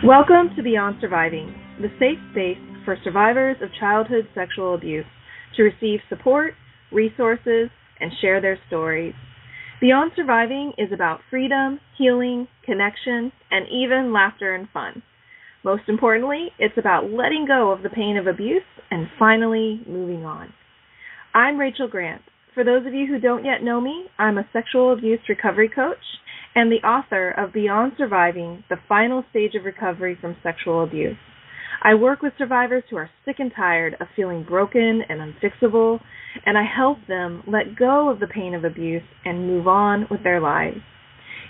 Welcome to Beyond Surviving, the safe space for survivors of childhood sexual abuse to receive support, resources, and share their stories. Beyond Surviving is about freedom, healing, connection, and even laughter and fun. Most importantly, it's about letting go of the pain of abuse and finally moving on. I'm Rachel Grant. For those of you who don't yet know me, I'm a sexual abuse recovery coach and the author of Beyond Surviving, the final stage of recovery from sexual abuse. I work with survivors who are sick and tired of feeling broken and unfixable, and I help them let go of the pain of abuse and move on with their lives.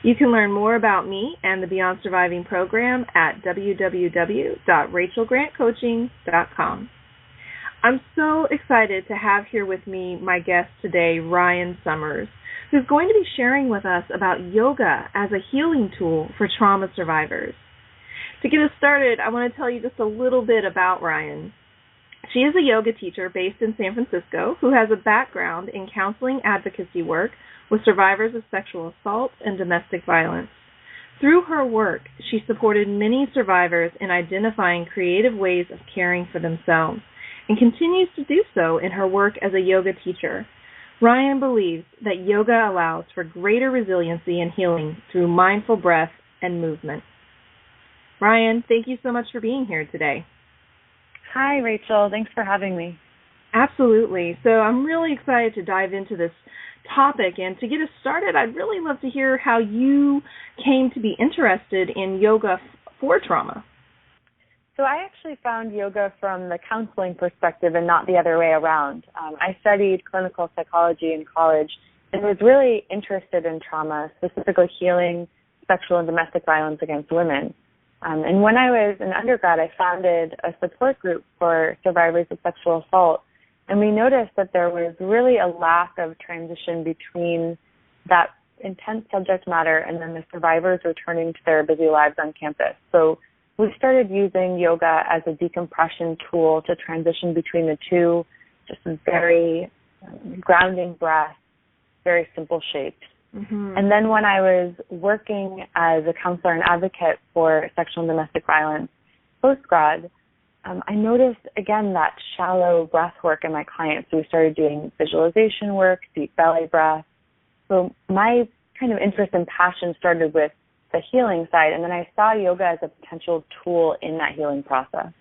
You can learn more about me and the Beyond Surviving program at www.rachelgrantcoaching.com. I'm so excited to have here with me my guest today, Ryan Sommers, who's going to be sharing with us about yoga as a healing tool for trauma survivors. To get us started, I want to tell you just a little bit about Ryan. She is a yoga teacher based in San Francisco who has a background in counseling advocacy work with survivors of sexual assault and domestic violence. Through her work, she supported many survivors in identifying creative ways of caring for themselves and continues to do so in her work as a yoga teacher. Ryan believes that yoga allows for greater resiliency and healing through mindful breath and movement. Ryan, thank you so much for being here today. Hi, Rachel. Thanks for having me. Absolutely. So I'm really excited to dive into this topic. And to get us started, I'd really love to hear how you came to be interested in yoga for trauma. So I actually found yoga from the counseling perspective and not the other way around. I studied clinical psychology in college and was really interested in trauma, specifically healing sexual and domestic violence against women. And when I was an undergrad, I founded a support group for survivors of sexual assault. And we noticed that there was really a lack of transition between that intense subject matter and then the survivors returning to their busy lives on campus. So we started using yoga as a decompression tool to transition between the two, just a very grounding breath, very simple shaped. Mm-hmm. And then when I was working as a counselor and advocate for sexual and domestic violence post-grad, I noticed, again, that shallow breath work in my clients. So we started doing visualization work, deep belly breath. So my kind of interest and passion started with the healing side, and then I saw yoga as a potential tool in that healing process.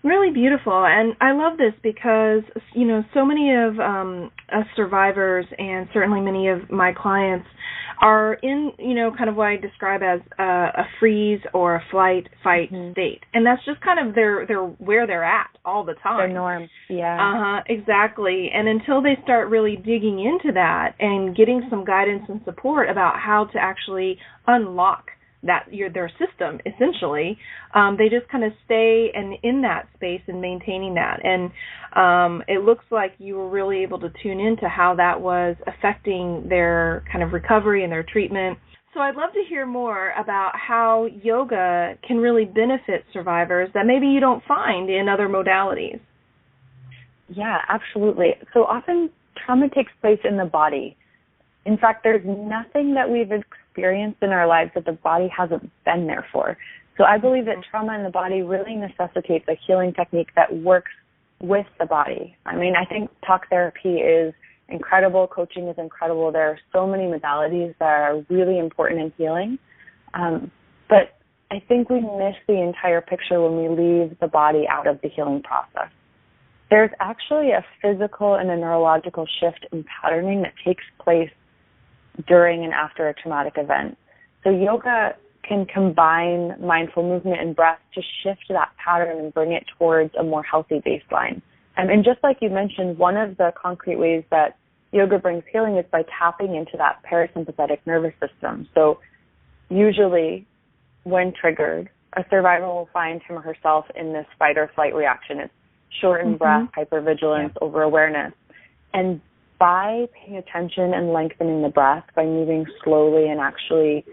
Really beautiful, and I love this because, you know, so many of us survivors and certainly many of my clients are in, you know, kind of what I describe as a freeze or a flight-fight state, and that's just kind of their where they're at all the time. Their norm, yeah. Exactly, and until they start really digging into that and getting some guidance and support about how to actually unlock their system, essentially, they just kind of stay in that space and maintaining that. And it looks like you were really able to tune into how that was affecting their kind of recovery and their treatment. So I'd love to hear more about how yoga can really benefit survivors that maybe you don't find in other modalities. Yeah, absolutely. So often trauma takes place in the body. In fact, there's nothing that we've experienced in our lives that the body hasn't been there for. So I believe that trauma in the body really necessitates a healing technique that works with the body. I mean, I think talk therapy is incredible. Coaching is incredible. There are so many modalities that are really important in healing. But I think we miss the entire picture when we leave the body out of the healing process. There's actually a physical and a neurological shift in patterning that takes place during and after a traumatic event. So yoga can combine mindful movement and breath to shift that pattern and bring it towards a more healthy baseline. And just like you mentioned, one of the concrete ways that yoga brings healing is by tapping into that parasympathetic nervous system. So usually when triggered, a survivor will find him or herself in this fight or flight reaction. It's shortened breath, hypervigilance, over-awareness. And by paying attention and lengthening the breath, by moving slowly and actually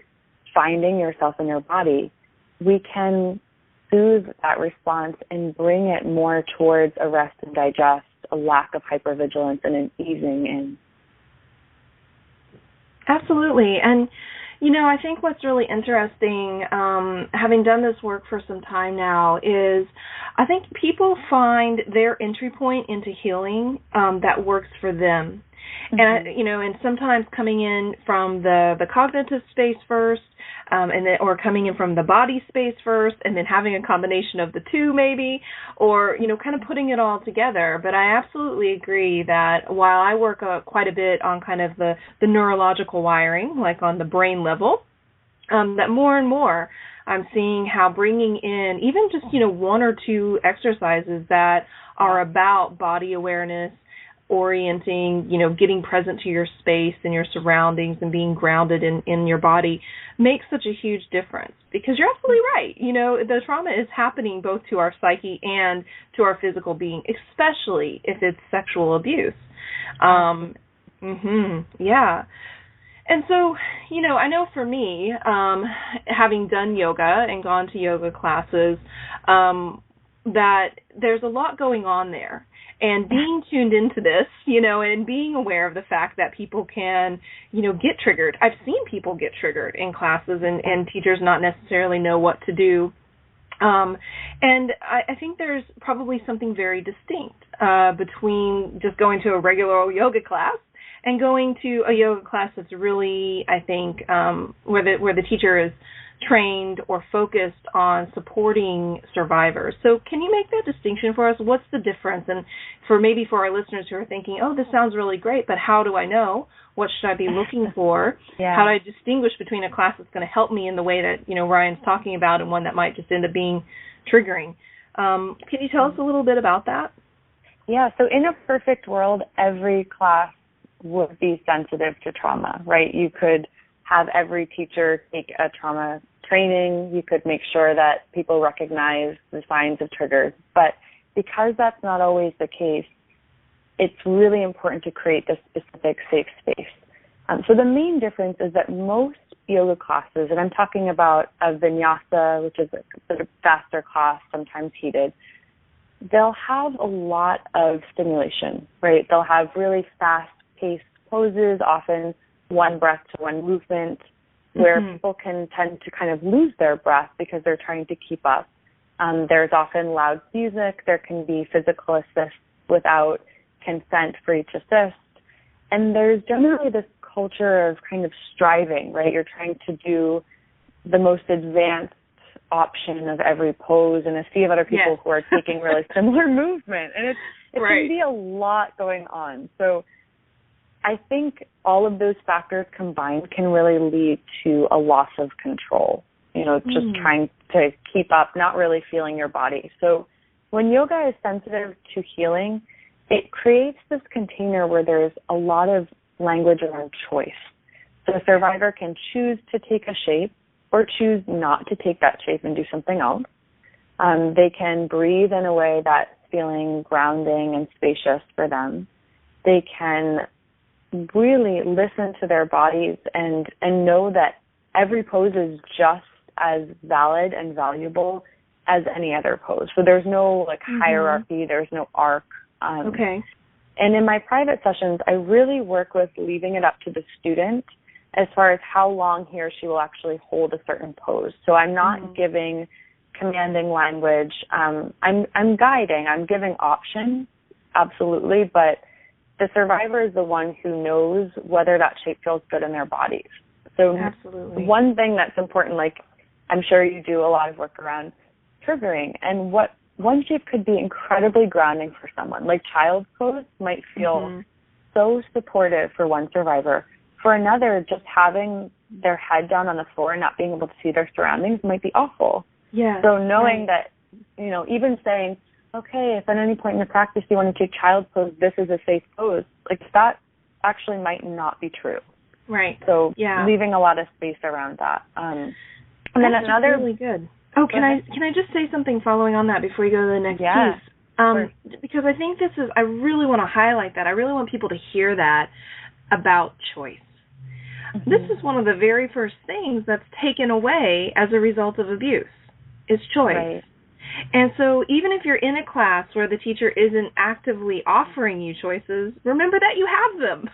finding yourself in your body, we can soothe that response and bring it more towards a rest and digest, a lack of hypervigilance, and an easing in. Absolutely. And I think what's really interesting, having done this work for some time now, is I think people find their entry point into healing that works for them. And, and sometimes coming in from the cognitive space first, or coming in from the body space first, and then having a combination of the two maybe, or, kind of putting it all together. But I absolutely agree that while I work quite a bit on kind of the neurological wiring, like on the brain level, that more and more I'm seeing how bringing in even just, one or two exercises that are about body awareness, orienting, getting present to your space and your surroundings and being grounded in your body makes such a huge difference. Because you're absolutely right. The trauma is happening both to our psyche and to our physical being, especially if it's sexual abuse. Yeah. And so, I know for me, having done yoga and gone to yoga classes, that there's a lot going on there. And being tuned into this, and being aware of the fact that people can, get triggered. I've seen people get triggered in classes and teachers not necessarily know what to do. And I think there's probably something very distinct between just going to a regular yoga class and going to a yoga class that's really, I think, where the teacher is trained or focused on supporting survivors. So can you make that distinction for us? What's the difference? And for our listeners who are thinking, oh, this sounds really great, but how do I know? What should I be looking for? Yeah. How do I distinguish between a class that's going to help me in the way that, Ryan's talking about and one that might just end up being triggering? Can you tell us a little bit about that? Yeah, so in a perfect world, every class would be sensitive to trauma, right? You could have every teacher take a trauma training. You could make sure that people recognize the signs of triggers. But because that's not always the case, it's really important to create this specific safe space. So the main difference is that most yoga classes, and I'm talking about a vinyasa, which is a sort of faster class, sometimes heated, they'll have a lot of stimulation, right? They'll have really fast-paced poses, often one breath to one movement, where people can tend to kind of lose their breath because they're trying to keep up. There's often loud music. There can be physical assists without consent for each assist. And there's generally this culture of kind of striving, right? You're trying to do the most advanced option of every pose and a sea of other people who are taking really similar movement. And it can be a lot going on. So I think all of those factors combined can really lead to a loss of control, just trying to keep up, not really feeling your body. So when yoga is sensitive to healing, it creates this container where there's a lot of language around choice. So a survivor can choose to take a shape or choose not to take that shape and do something else. They can breathe in a way that's feeling grounding and spacious for them. They can really listen to their bodies and know that every pose is just as valid and valuable as any other pose. So there's no hierarchy, there's no arc. And in my private sessions, I really work with leaving it up to the student as far as how long he or she will actually hold a certain pose. So I'm not giving commanding language. I'm guiding. I'm giving options, absolutely, but the survivor is the one who knows whether that shape feels good in their bodies. So one thing that's important, I'm sure you do a lot of work around triggering, and what one shape could be incredibly grounding for someone. Like child's pose might feel so supportive for one survivor. For another, just having their head down on the floor and not being able to see their surroundings might be awful. Yeah. So knowing that, even saying, okay, if at any point in the practice you want to take child's pose, this is a safe pose, that actually might not be true. Right. So leaving a lot of space around that. And then another really good. Oh, can I just say something following on that before you go to the next piece? Sure. Because I think I really want to highlight that. I really want people to hear that about choice. This is one of the very first things that's taken away as a result of abuse, is choice. Right. And so even if you're in a class where the teacher isn't actively offering you choices, remember that you have them,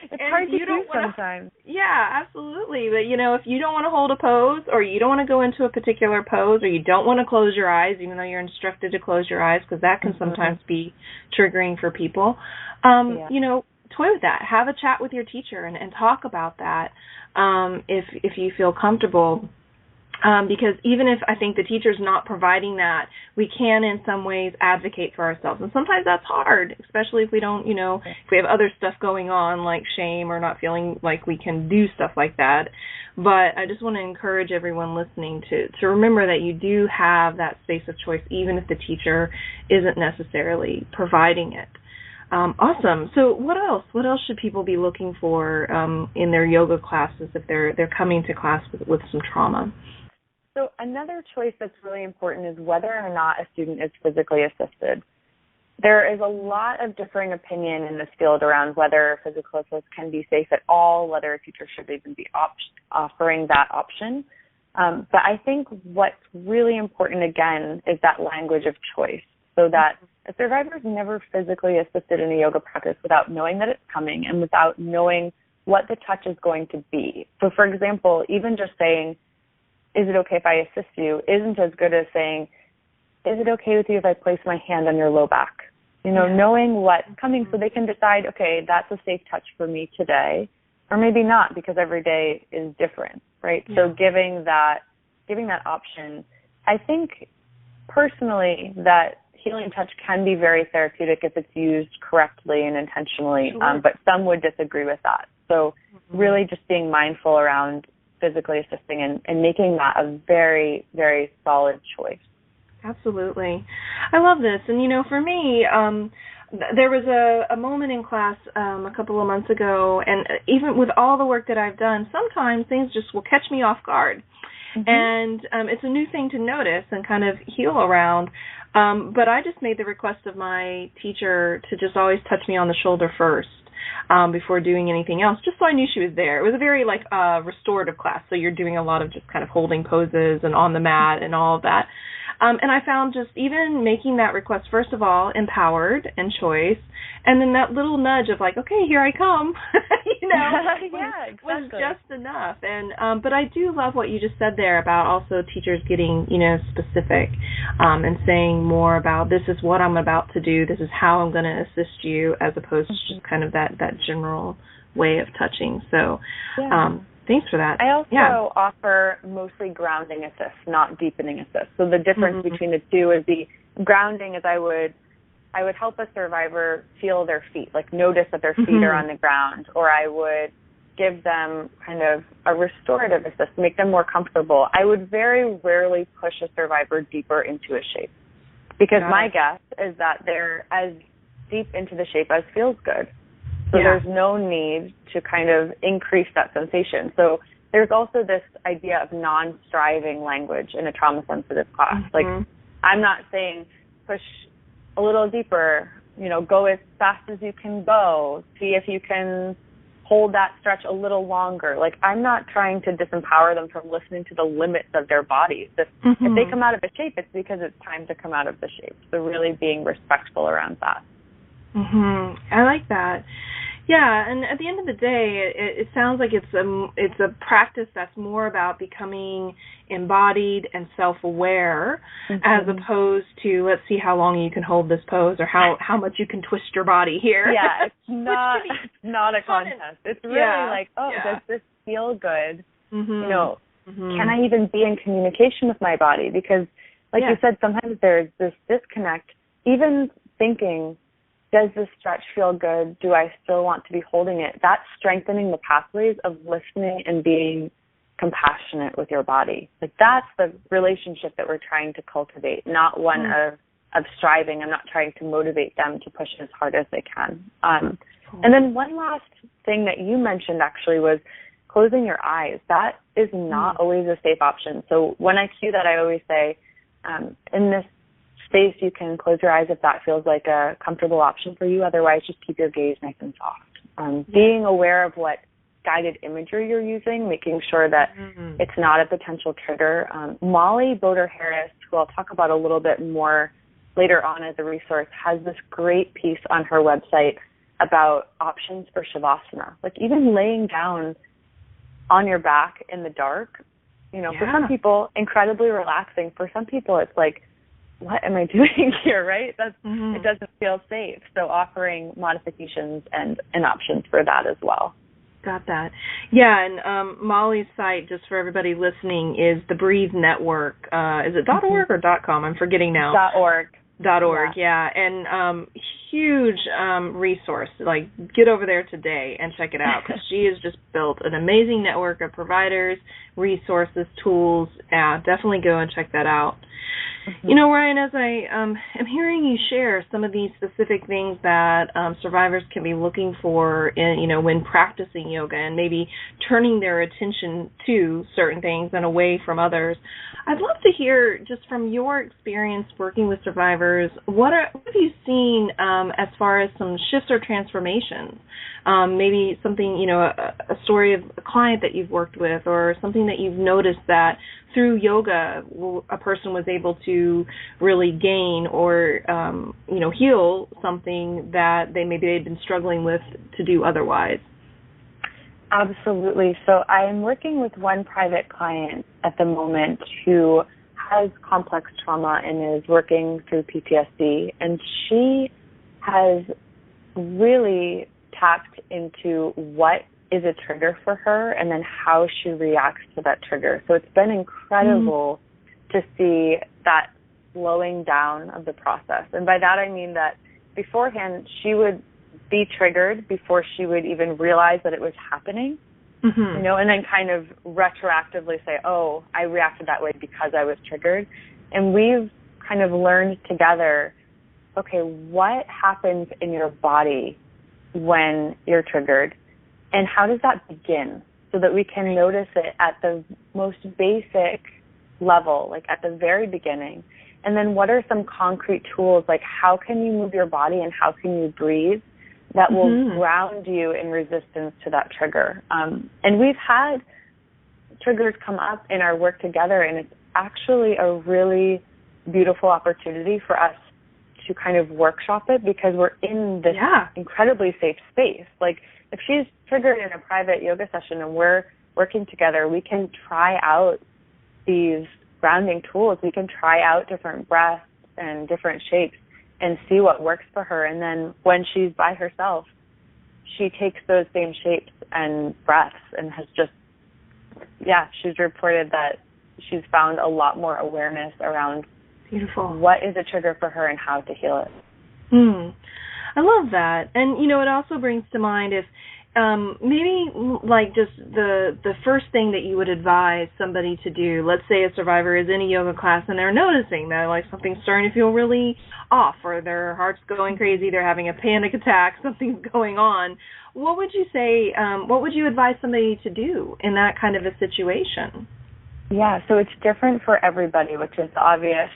it's hard to do sometimes. Yeah, absolutely. But, if you don't want to hold a pose, or you don't want to go into a particular pose, or you don't want to close your eyes, even though you're instructed to close your eyes, because that can sometimes be triggering for people, toy with that. Have a chat with your teacher and talk about that if you feel comfortable. Because even if I think the teacher's not providing that, we can in some ways advocate for ourselves. And sometimes that's hard, especially if we don't, if we have other stuff going on like shame or not feeling like we can do stuff like that. But I just want to encourage everyone listening to remember that you do have that space of choice, even if the teacher isn't necessarily providing it. Awesome. So what else? What else should people be looking for in their yoga classes if they're coming to class with some trauma? So another choice that's really important is whether or not a student is physically assisted. There is a lot of differing opinion in this field around whether physical assist can be safe at all, whether a teacher should even be offering that option. But I think what's really important, again, is that language of choice, so that a survivor is never physically assisted in a yoga practice without knowing that it's coming and without knowing what the touch is going to be. So, for example, even just saying, is it okay if I assist you, isn't as good as saying, is it okay with you if I place my hand on your low back? Knowing what's coming so they can decide, okay, that's a safe touch for me today, or maybe not, because every day is different, right? Yeah. So giving that option, I think personally that healing touch can be very therapeutic if it's used correctly and intentionally, but some would disagree with that. So really just being mindful around physically assisting and making that a very, very solid choice. Absolutely. I love this. And, for me, there was a moment in class a couple of months ago, and even with all the work that I've done, sometimes things just will catch me off guard. And it's a new thing to notice and kind of heal around. But I just made the request of my teacher to just always touch me on the shoulder first. Before doing anything else, just so I knew she was there. It was a very restorative class, so you're doing a lot of just kind of holding poses and on the mat and all of that. And I found just even making that request, first of all, empowered and choice, and then that little nudge of okay, here I come, was just enough. And but I do love what you just said there about also teachers getting specific and saying more about, this is what I'm about to do, this is how I'm going to assist you, as opposed to just kind of that general way of touching. So thanks for that. I also offer mostly grounding assist, not deepening assist. So the difference between the two is the grounding is I would help a survivor feel their feet, notice that their feet are on the ground, or I would give them kind of a restorative assist, make them more comfortable. I would very rarely push a survivor deeper into a shape, because my guess is that they're as deep into the shape as feels good. So there's no need to kind of increase that sensation. So there's also this idea of non-striving language in a trauma-sensitive class. I'm not saying push a little deeper, go as fast as you can go, see if you can hold that stretch a little longer. I'm not trying to disempower them from listening to the limits of their bodies. If they come out of the shape, it's because it's time to come out of the shape. So really being respectful around that. I like that. Yeah, and at the end of the day, it sounds like it's a practice that's more about becoming embodied and self-aware, as opposed to, let's see how long you can hold this pose, or how much you can twist your body here. Yeah, it's not a contest. It's really does this feel good? Can I even be in communication with my body? Because, you said, sometimes there's this disconnect. Even thinking, does this stretch feel good? Do I still want to be holding it? That's strengthening the pathways of listening and being compassionate with your body. That's the relationship that we're trying to cultivate, not one of striving. I'm not trying to motivate them to push as hard as they can. And then one last thing that you mentioned actually was closing your eyes. That is not always a safe option. So when I cue that, I always say, in this space, you can close your eyes if that feels like a comfortable option for you. Otherwise, just keep your gaze nice and soft. Being aware of what guided imagery you're using, making sure that it's not a potential trigger. Molly Boder-Harris, who I'll talk about a little bit more later on as a resource, has this great piece on her website about options for Shavasana. Like even laying down on your back in the dark, for some people, incredibly relaxing. For some people, it's like, what am I doing here, right? It doesn't feel safe. So offering modifications and options for that as well. Got that. Yeah, and Molly's site, just for everybody listening, is the Breathe Network. Is it .org or .com? I'm forgetting now. .org. .org, yeah. And huge resource. Like, get over there today and check it out, because she has just built an amazing network of providers, resources, tools. Definitely go and check that out. Ryan, as I am hearing you share some of these specific things that survivors can be looking for when practicing yoga and maybe turning their attention to certain things and away from others, I'd love to hear just from your experience working with survivors, what have you seen as far as some shifts or transformations? Maybe something, a story of a client that you've worked with, or something that you've noticed that through yoga a person was able to really gain or, heal something that they'd been struggling with to do otherwise. Absolutely. So I am working with one private client at the moment who has complex trauma and is working through PTSD, and she has really tapped into what is a trigger for her and then how she reacts to that trigger. So it's been incredible to see that slowing down of the process. And by that I mean that beforehand she would be triggered before she would even realize that it was happening, and then kind of retroactively say, oh, I reacted that way because I was triggered. And we've kind of learned together, okay, what happens in your body when you're triggered, and how does that begin, so that we can notice it at the most basic level, like at the very beginning. And then what are some concrete tools, like how can you move your body and how can you breathe that will ground you in resistance to that trigger. And we've had triggers come up in our work together, and it's actually a really beautiful opportunity for us to kind of workshop it, because we're in this incredibly safe space. Like if she's triggered in a private yoga session and we're working together, we can try out these grounding tools. We can try out different breaths and different shapes and see what works for her. And then when she's by herself, she takes those same shapes and breaths and has just, she's reported that she's found a lot more awareness around what is a trigger for her and how to heal it. I love that. And, it also brings to mind if maybe like just the first thing that you would advise somebody to do. Let's say a survivor is in a yoga class and they're noticing that like something's starting to feel really off, or their heart's going crazy, they're having a panic attack, something's going on. What would you say, what would you advise somebody to do in that kind of a situation? Yeah, so it's different for everybody, which is obvious,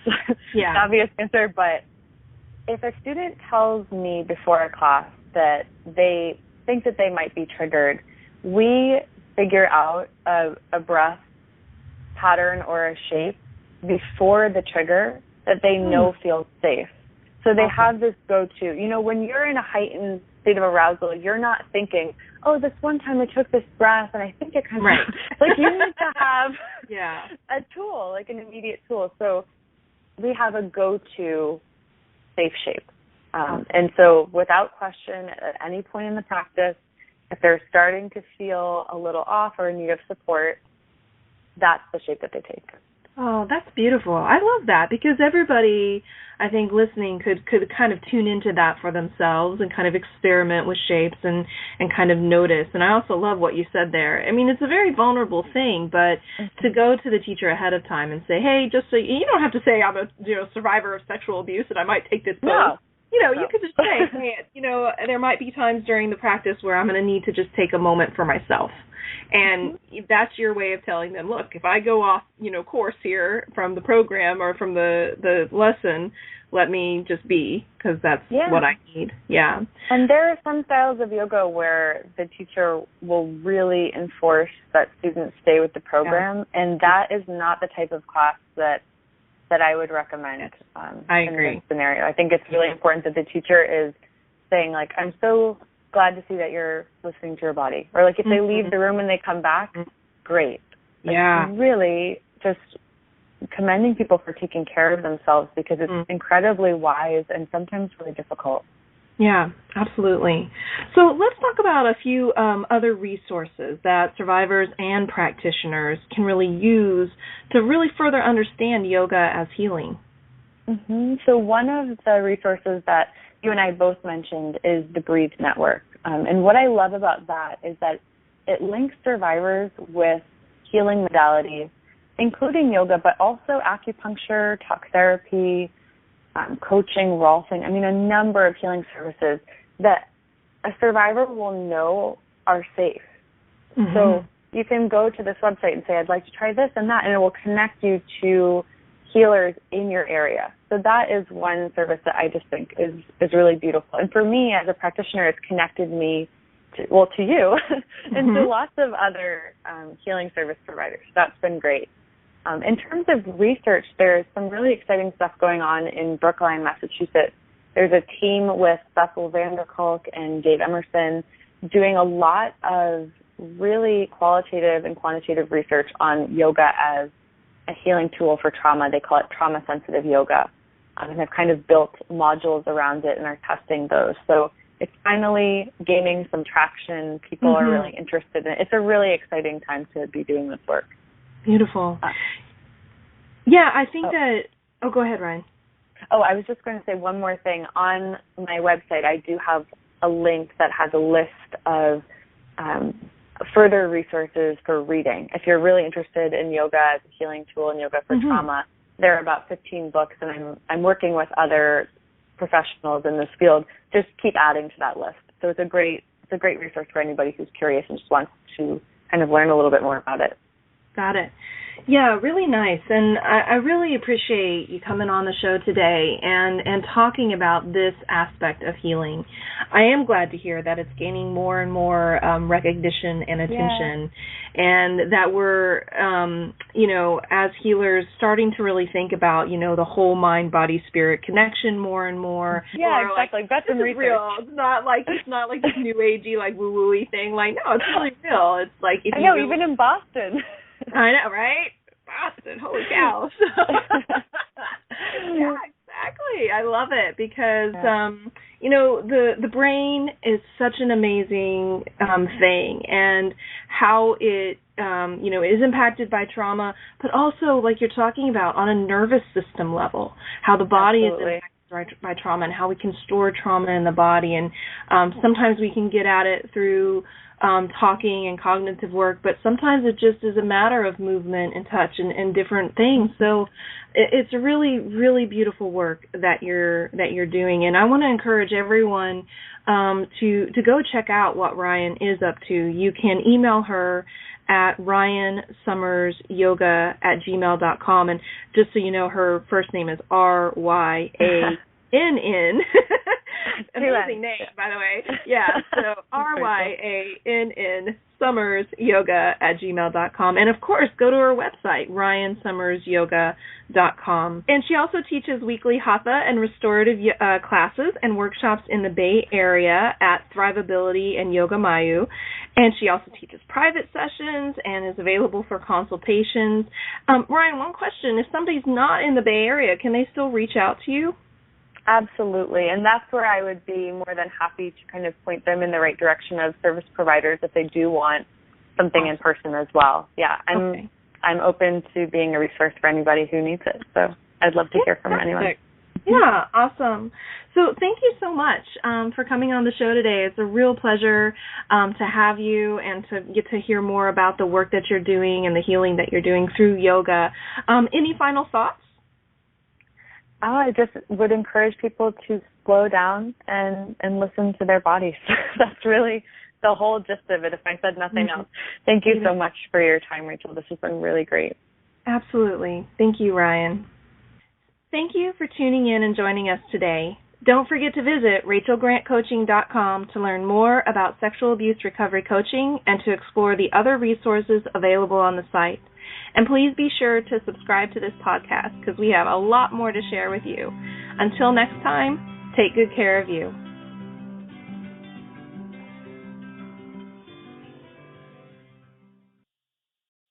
obvious answer. But if a student tells me before a class that they think that they might be triggered, we figure out a breath pattern or a shape before the trigger that they know feels safe. So they have this go-to. When you're in a heightened state of arousal, you're not thinking, oh, this one time I took this breath and I think it kind of... Like you need to have a tool, like an immediate tool. So we have a go-to safe shape. And so without question, at any point in the practice, if they're starting to feel a little off or in need of support, that's the shape that they take. Oh, that's beautiful. I love that, because everybody, I think, listening could kind of tune into that for themselves and kind of experiment with shapes and kind of notice. And I also love what you said there. I mean, it's a very vulnerable thing, but to go to the teacher ahead of time and say, hey, just so you don't have to say I'm a survivor of sexual abuse and I might take this pose. You could just say, hey, there might be times during the practice where I'm going to need to just take a moment for myself. And that's your way of telling them, look, if I go off, course here from the program or from the lesson, let me just be, because that's what I need. Yeah. And there are some styles of yoga where the teacher will really enforce that students stay with the program, and that is not the type of class that I would recommend I agree. In this scenario. I think it's really important that the teacher is saying, like, I'm so glad to see that you're listening to your body. Or like if they leave the room and they come back, great. Yeah. Like, really just commending people for taking care of themselves, because it's incredibly wise and sometimes really difficult. Yeah, absolutely. So let's talk about a few other resources that survivors and practitioners can really use to really further understand yoga as healing. So one of the resources that you and I both mentioned is the Breathe Network. And what I love about that is that it links survivors with healing modalities, including yoga, but also acupuncture, talk therapy, coaching, rolfing, a number of healing services that a survivor will know are safe. So you can go to this website and say, I'd like to try this and that, and it will connect you to healers in your area. So that is one service that I just think is really beautiful. And for me as a practitioner, it's connected me to you and to lots of other healing service providers. That's been great. In terms of research, there's some really exciting stuff going on in Brookline, Massachusetts. There's a team with Cecil Vanderkolk and Dave Emerson doing a lot of really qualitative and quantitative research on yoga as a healing tool for trauma. They call it trauma-sensitive yoga, and have kind of built modules around it and are testing those. So it's finally gaining some traction. People are really interested in it. It's a really exciting time to be doing this work. Beautiful. Yeah, I think that... Oh, go ahead, Ryan. Oh, I was just going to say one more thing. On my website, I do have a link that has a list of further resources for reading. If you're really interested in yoga as a healing tool and yoga for trauma, there are about 15 books, and I'm working with other professionals in this field. Just keep adding to that list. So it's a great resource for anybody who's curious and just wants to kind of learn a little bit more about it. Got it. Yeah, really nice. And I really appreciate you coming on the show today and talking about this aspect of healing. I am glad to hear that it's gaining more and more recognition and attention, and that we're, as healers, starting to really think about, the whole mind, body, spirit connection more and more. Yeah, exactly. That's some research. Real. It's not like this new agey, like woo-woo-y thing. Like, no, it's really real. It's like if you even in Boston. I know, right? Boston, holy cow. Yeah, exactly. I love it because, the brain is such an amazing thing, and how it, is impacted by trauma, but also, like you're talking about, on a nervous system level, how the body is impacted by trauma and how we can store trauma in the body. And sometimes we can get at it through talking and cognitive work, but sometimes it just is a matter of movement and touch and different things. So it's a really, really beautiful work that you're doing, and I want to encourage everyone to go check out what Ryan is up to. You can email her at ryansummersyoga@gmail.com, and just so you know, her first name is RYANN. Amazing name, by the way. Yeah, so RYANN SummersYoga@gmail.com. And, of course, go to her website, ryansummersyoga.com. And she also teaches weekly hatha and restorative classes and workshops in the Bay Area at Thrivability and Yoga Mayu. And she also teaches private sessions and is available for consultations. Ryan, one question. If somebody's not in the Bay Area, can they still reach out to you? Absolutely, and that's where I would be more than happy to kind of point them in the right direction of service providers if they do want something in person as well. Yeah, I'm open to being a resource for anybody who needs it, so I'd love to hear from anyone. Yeah, awesome. So thank you so much for coming on the show today. It's a real pleasure to have you and to get to hear more about the work that you're doing and the healing that you're doing through yoga. Any final thoughts? I just would encourage people to slow down and listen to their bodies. That's really the whole gist of it, if I said nothing else. Thank you so much for your time, Rachel. This has been really great. Absolutely. Thank you, Ryan. Thank you for tuning in and joining us today. Don't forget to visit rachelgrantcoaching.com to learn more about sexual abuse recovery coaching and to explore the other resources available on the site. And please be sure to subscribe to this podcast because we have a lot more to share with you. Until next time, take good care of you.